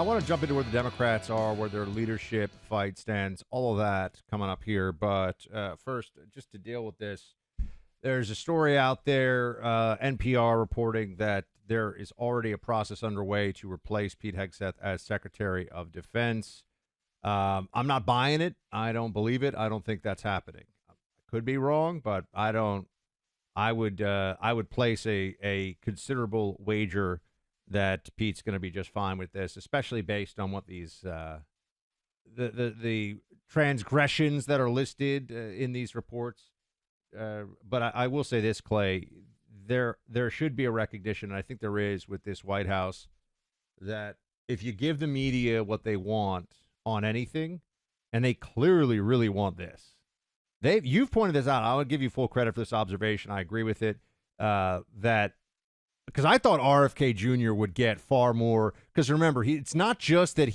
I want to jump into where the Democrats are, where their leadership fight stands, all of that coming up here. But first, just to deal with this, there's a story out there, NPR reporting that there is already a process underway to replace Pete Hegseth as Secretary of Defense. I'm not buying it. I don't believe it. I don't think that's happening. I could be wrong, but I don't. I would place a considerable wager that Pete's going to be just fine with this, especially based on what these the transgressions that are listed in these reports. But I will say this, Clay, there should be a recognition, and I think there is with this White House, that if you give the media what they want on anything, and they clearly really want this, you've pointed this out. I would give you full credit for this observation. I agree with it. That because I thought RFK Jr. would get far more. Because remember, it's not just that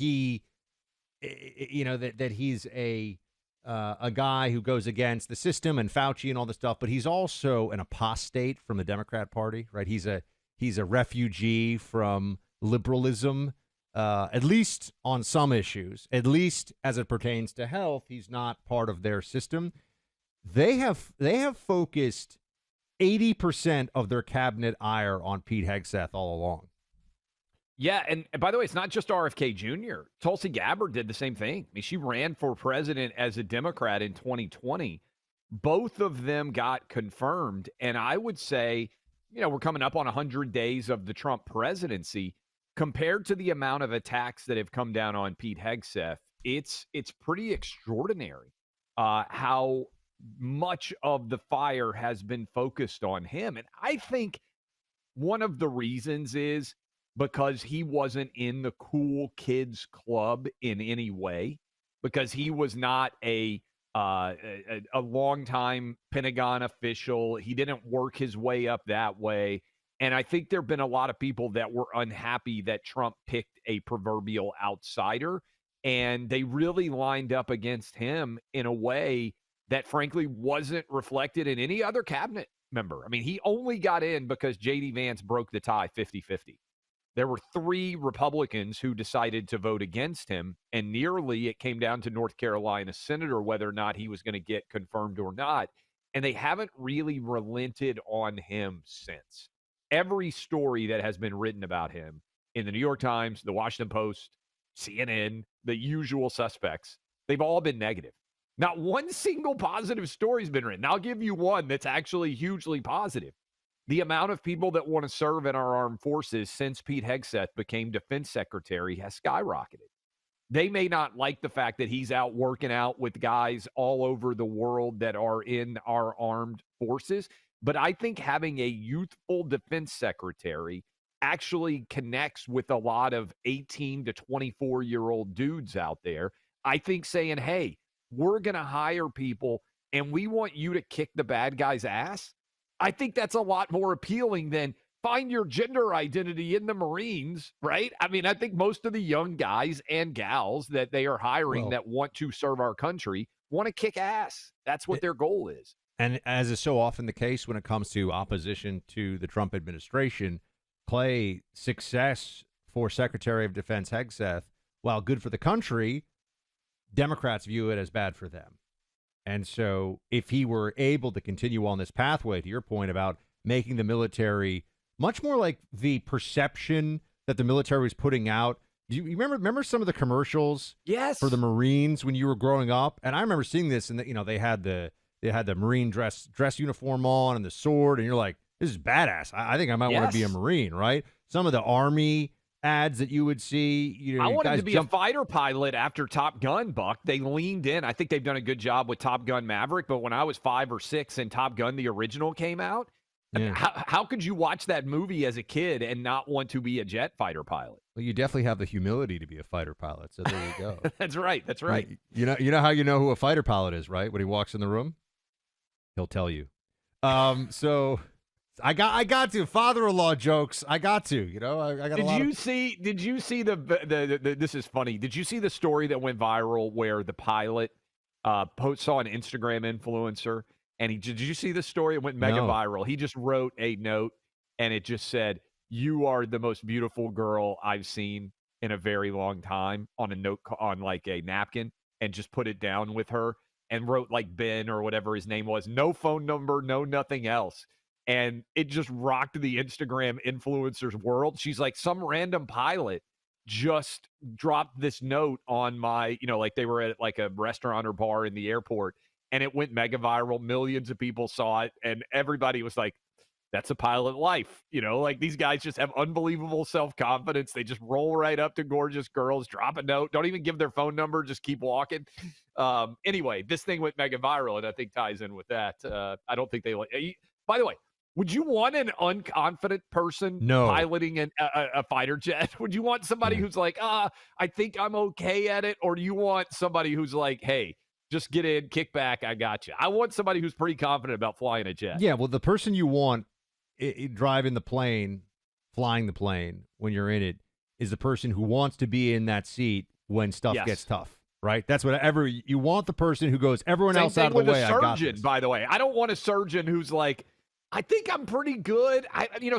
that he's a guy who goes against the system and Fauci and all this stuff, but he's also an apostate from the Democrat Party, right? He's a refugee from liberalism, at least on some issues, at least as it pertains to health. He's not part of their system. They have focused 80% of their cabinet ire on Pete Hegseth all along. Yeah, and by the way, it's not just RFK Jr. Tulsi Gabbard did the same thing. I mean, she ran for president as a Democrat in 2020. Both of them got confirmed, and I would say, we're coming up on 100 days of the Trump presidency. Compared to the amount of attacks that have come down on Pete Hegseth, it's pretty extraordinary how much of the fire has been focused on him. And I think one of the reasons is because he wasn't in the cool kids club in any way, because he was not a longtime Pentagon official. He didn't work his way up that way. And I think there have been a lot of people that were unhappy that Trump picked a proverbial outsider, and they really lined up against him in a way that frankly wasn't reflected in any other cabinet member. I mean, he only got in because J.D. Vance broke the tie 50-50. There were 3 Republicans who decided to vote against him, and nearly it came down to North Carolina senator whether or not he was going to get confirmed or not. And they haven't really relented on him since. Every story that has been written about him in the New York Times, the Washington Post, CNN, the usual suspects, they've all been negative. Not one single positive story has been written. I'll give you one that's actually hugely positive. The amount of people that want to serve in our armed forces since Pete Hegseth became defense secretary has skyrocketed. They may not like the fact that he's out working out with guys all over the world that are in our armed forces, but I think having a youthful defense secretary actually connects with a lot of 18 to 24-year-old dudes out there. I think saying, hey, we're going to hire people and we want you to kick the bad guy's ass, I think that's a lot more appealing than find your gender identity in the Marines, right? I mean, I think most of the young guys and gals that they are hiring that want to serve our country want to kick ass. That's what their goal is. And as is so often the case when it comes to opposition to the Trump administration, Clay, success for Secretary of Defense Hegseth, while good for the country, Democrats view it as bad for them. And so if he were able to continue on this pathway, to your point about making the military much more like the perception that the military was putting out. Do you remember some of the commercials for the Marines when you were growing up? And I remember seeing this, and they had the Marine dress uniform on and the sword, and you're like, this is badass. I think I might want to be a Marine, right? Some of the Army ads that you would see. I wanted to be a fighter pilot after Top Gun, Buck. They leaned in. I think they've done a good job with Top Gun Maverick, but when I was 5 or 6 and Top Gun, the original, came out, how could you watch that movie as a kid and not want to be a jet fighter pilot? Well, you definitely have the humility to be a fider pilot, so there you go. That's right. You know how you know who a fighter pilot is, right? When he walks in the room, he'll tell you. So I got to father-in-law jokes. I got to, I got. Did you see the this is funny. Did you see the story that went viral where the pilot saw an Instagram influencer, and did you see the story? It went mega viral. He just wrote a note, and it just said, "You are the most beautiful girl I've seen." in a very long time on a note on like a napkin and just put it down with her and wrote like Ben or whatever his name was. No phone number, no nothing else. And it just rocked the Instagram influencers world. She's like, some random pilot just dropped this note on my, like they were at like a restaurant or bar in the airport, and it went mega viral. Millions of people saw it, and everybody was like, that's a pilot life. Like these guys just have unbelievable self-confidence. They just roll right up to gorgeous girls, drop a note, don't even give their phone number, just keep walking. Anyway, this thing went mega viral, and I think ties in with that. I don't think they like. By the way, would you want an unconfident person piloting a fighter jet? Would you want somebody who's like, I think I'm okay at it? Or do you want somebody who's like, hey, just get in, kick back, I got you? I want somebody who's pretty confident about flying a jet. Yeah, well, the person you want driving the plane, flying the plane when you're in it, is the person who wants to be in that seat when stuff gets tough, right? That's whatever you want. The person who goes, everyone Same else out of the way, surgeon, I got this. By the way, I don't want a surgeon who's like, I think I'm pretty good.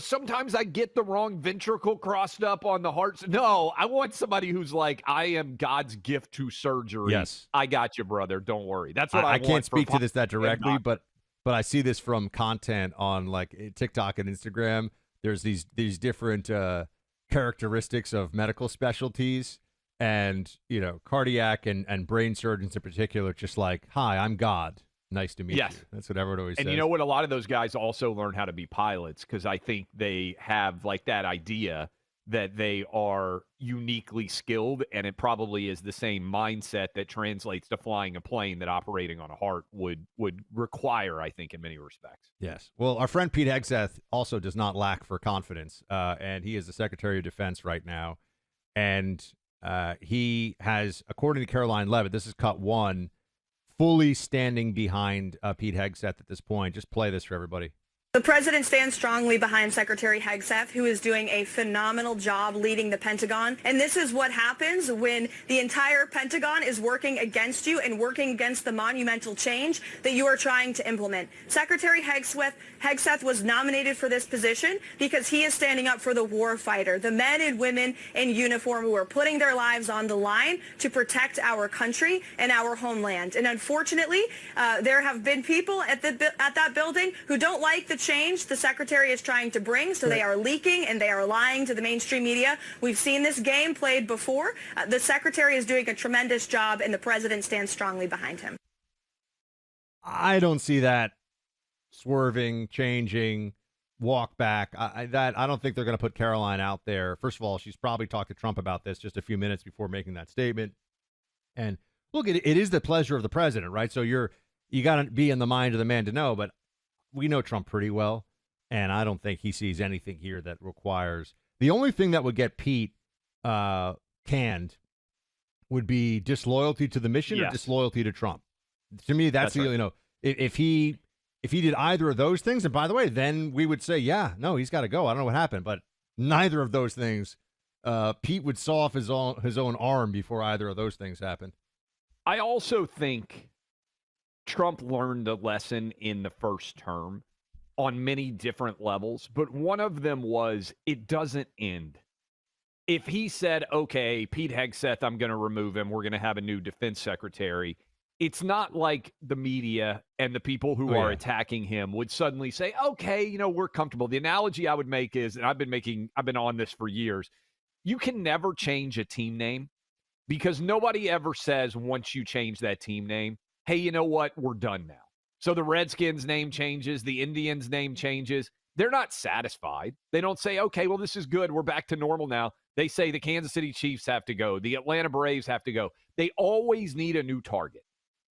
Sometimes I get the wrong ventricle crossed up on the heart. No, I want somebody who's like, I am God's gift to surgery. Yes. I got you, brother. Don't worry. That's what I want. I can't speak to this that directly, but I see this from content on like TikTok and Instagram. There's these different characteristics of medical specialties, and cardiac and brain surgeons in particular, just like, hi, I'm God. Nice to meet you. That's what everyone always says. And you know what? A lot of those guys also learn how to be pilots, because I think they have like that idea that they are uniquely skilled, and it probably is the same mindset that translates to flying a plane that operating on a heart would require, I think, in many respects. Yes. Well, our friend Pete Hegseth also does not lack for confidence, and he is the Secretary of Defense right now, and he has, according to Caroline Levitt, this is cut one, fully standing behind Pete Hegseth at this point. Just play this for everybody. The president stands strongly behind Secretary Hegseth, who is doing a phenomenal job leading the Pentagon. And this is what happens when the entire Pentagon is working against you and working against the monumental change that you are trying to implement. Secretary Hegseth was nominated for this position because he is standing up for the war fighter, the men and women in uniform who are putting their lives on the line to protect our country and our homeland. And unfortunately, there have been people at that building who don't like the change the secretary is trying to bring, so they are leaking and they are lying to the mainstream media. We've seen this game played before. The secretary is doing a tremendous job, and the president stands strongly behind him. I don't see that swerving, changing, walk back. I don't think they're going to put Caroline out there. First of all, she's probably talked to Trump about this just a few minutes before making that statement. And look, it is the pleasure of the president, right? So you got to be in the mind of the man to know, but we know Trump pretty well, and I don't think he sees anything here that requires. The only thing that would get Pete canned would be disloyalty to the mission or disloyalty to Trump. To me, that's right. If he did either of those things, and by the way, then we would say, yeah, no, he's got to go. I don't know what happened, but neither of those things, Pete would saw off his own arm before either of those things happened. I also think Trump learned a lesson in the first term on many different levels, but one of them was it doesn't end. If he said, okay, Pete Hegseth, I'm going to remove him, we're going to have a new defense secretary, it's not like the media and the people who are attacking him would suddenly say, okay, we're comfortable. The analogy I would make is, and I've been on this for years, you can never change a team name, because nobody ever says once you change that team name, hey, you know what? We're done now. So the Redskins name changes. The Indians name changes. They're not satisfied. They don't say, okay, well, this is good. We're back to normal now. They say the Kansas City Chiefs have to go. The Atlanta Braves have to go. They always need a new target.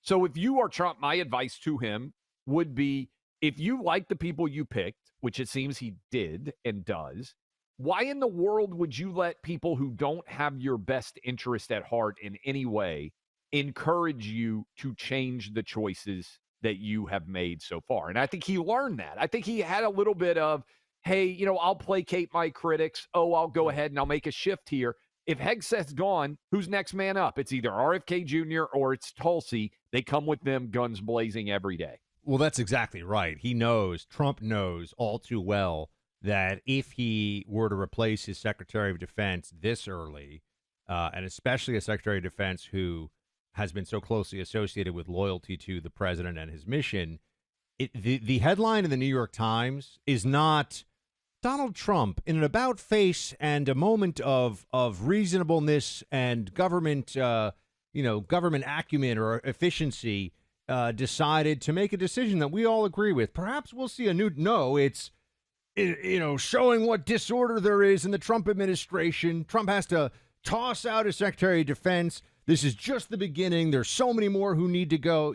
So if you are Trump, my advice to him would be, if you like the people you picked, which it seems he did and does, why in the world would you let people who don't have your best interest at heart in any way encourage you to change the choices that you have made so far? And I think he learned that. I think he had a little bit of, hey, I'll placate my critics. Oh, I'll go ahead and I'll make a shift here. If Hegseth's gone, who's next man up? It's either RFK Jr. or it's Tulsi. They come with them guns blazing every day. Well, that's exactly right. Trump knows all too well that if he were to replace his Secretary of Defense this early, and especially a Secretary of Defense who has been so closely associated with loyalty to the president and his mission. The headline in the New York Times is not Donald Trump in an about face and a moment of reasonableness and government government acumen or efficiency decided to make a decision that we all agree with. Perhaps we'll see a new. No, it's showing what disorder there is in the Trump administration. Trump has to toss out his Secretary of Defense. This is just the beginning. There's so many more who need to go.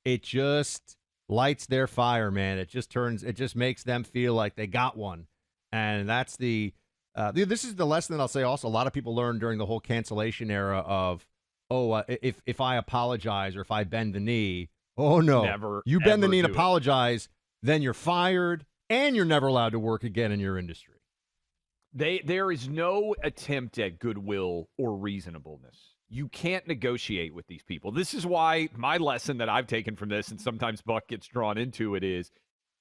It just lights their fire, man. It just makes them feel like they got one. And that's this is the lesson that I'll say also a lot of people learned during the whole cancellation era of, if I apologize or if I bend the knee, oh no, never, you bend the knee and do apologize, then you're fired and you're never allowed to work again in your industry. There is no attempt at goodwill or reasonableness. You can't negotiate with these people. This is why my lesson that I've taken from this, and sometimes Buck gets drawn into it, is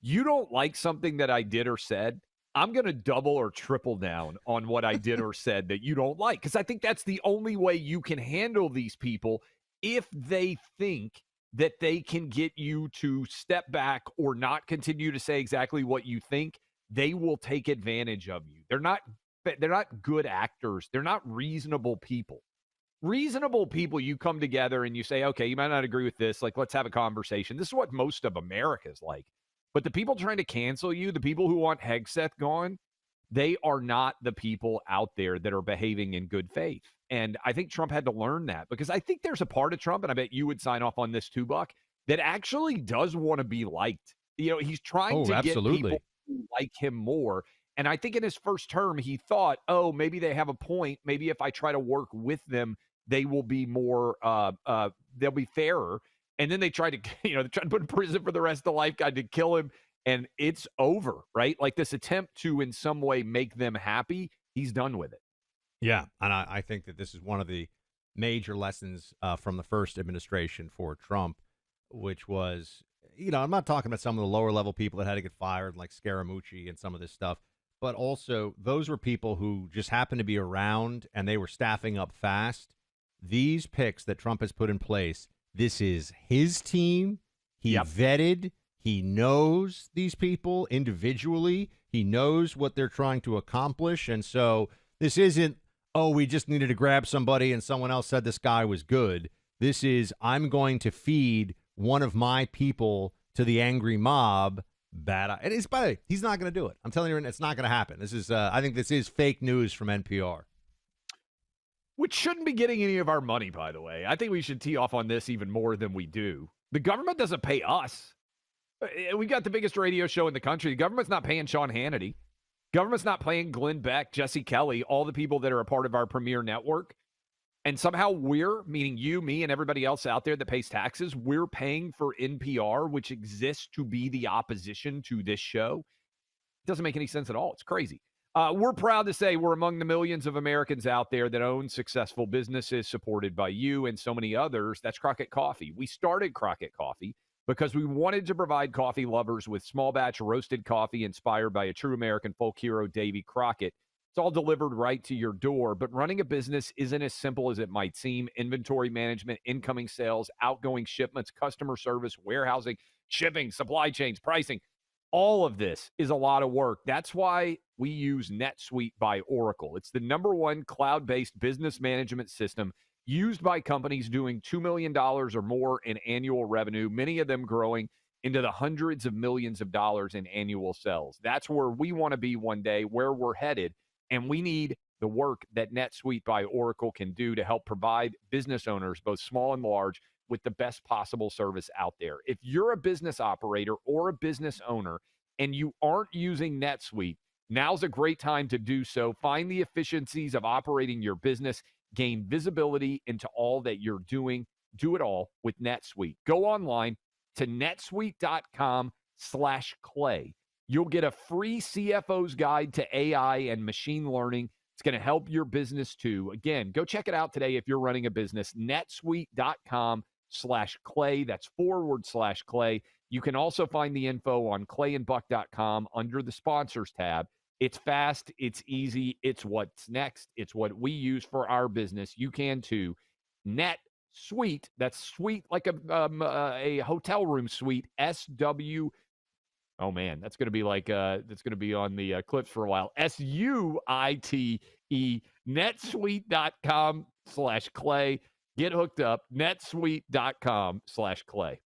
you don't like something that I did or said, I'm going to double or triple down on what I did or said that you don't like. Because I think that's the only way you can handle these people if they think that they can get you to step back or not continue to say exactly what you think. They will take advantage of you. They're not good actors. They're not reasonable people. Reasonable people, you come together and you say, okay, you might not agree with this. Like, let's have a conversation. This is what most of America is like. But the people trying to cancel you, the people who want Hegseth gone, they are not the people out there that are behaving in good faith. And I think Trump had to learn that, because I think there's a part of Trump, and I bet you would sign off on this too, Buck, that actually does want to be liked. He's trying to get people who like him more. And I think in his first term, he thought, maybe they have a point. Maybe if I try to work with them, they will be more, they'll be fairer. And then they tried to, they tried to put in prison for the rest of the life, guy to kill him. And it's over, right? Like this attempt to in some way make them happy, he's done with it. Yeah. And I think that this is one of the major lessons from the first administration for Trump, which was, I'm not talking about some of the lower level people that had to get fired, like Scaramucci and some of this stuff, but also those were people who just happened to be around and they were staffing up fast. These picks that Trump has put in place, this is his team. He vetted. He knows these people individually. He knows what they're trying to accomplish. And so this isn't, we just needed to grab somebody and someone else said this guy was good. This is, I'm going to feed one of my people to the angry mob. It is, by the way, he's not going to do it. I'm telling you, it's not going to happen. This is, I think this is fake news from NPR. Which shouldn't be getting any of our money, by the way. I think we should tee off on this even more than we do. The government doesn't pay us. We got the biggest radio show in the country. The government's not paying Sean Hannity. Government's not paying Glenn Beck, Jesse Kelly, all the people that are a part of our premier network. And somehow we're, meaning you, me, and everybody else out there that pays taxes, we're paying for NPR, which exists to be the opposition to this show. It doesn't make any sense at all. It's crazy. We're proud to say we're among the millions of Americans out there that own successful businesses supported by you and so many others. That's Crockett Coffee. We started Crockett Coffee because we wanted to provide coffee lovers with small batch roasted coffee inspired by a true American folk hero, Davy Crockett. It's all delivered right to your door, but running a business isn't as simple as it might seem. Inventory management, incoming sales, outgoing shipments, customer service, warehousing, shipping, supply chains, pricing. All of this is a lot of work. That's why we use NetSuite by Oracle. It's the #1 cloud-based business management system used by companies doing $2 million or more in annual revenue, many of them growing into the hundreds of millions of dollars in annual sales. That's where we want to be one day, where we're headed, and we need the work that NetSuite by Oracle can do to help provide business owners, both small and large, with the best possible service out there. If you're a business operator or a business owner and you aren't using NetSuite, now's a great time to do so. Find the efficiencies of operating your business, gain visibility into all that you're doing. Do it all with NetSuite. Go online to netsuite.com/clay. You'll get a free CFO's guide to AI and machine learning. It's going to help your business too. Again, go check it out today if you're running a business. netsuite.com/clay. That's /clay. You can also find the info on clayandbuck.com under the sponsors tab. It's fast. It's easy. It's what's next. It's what we use for our business. You can too. NetSuite. That's suite like a hotel room suite. SW. Oh man, that's going to be like that's going to be on the clips for a while. SUITE. netsuite.com/Clay. Get hooked up. netsuite.com/Clay.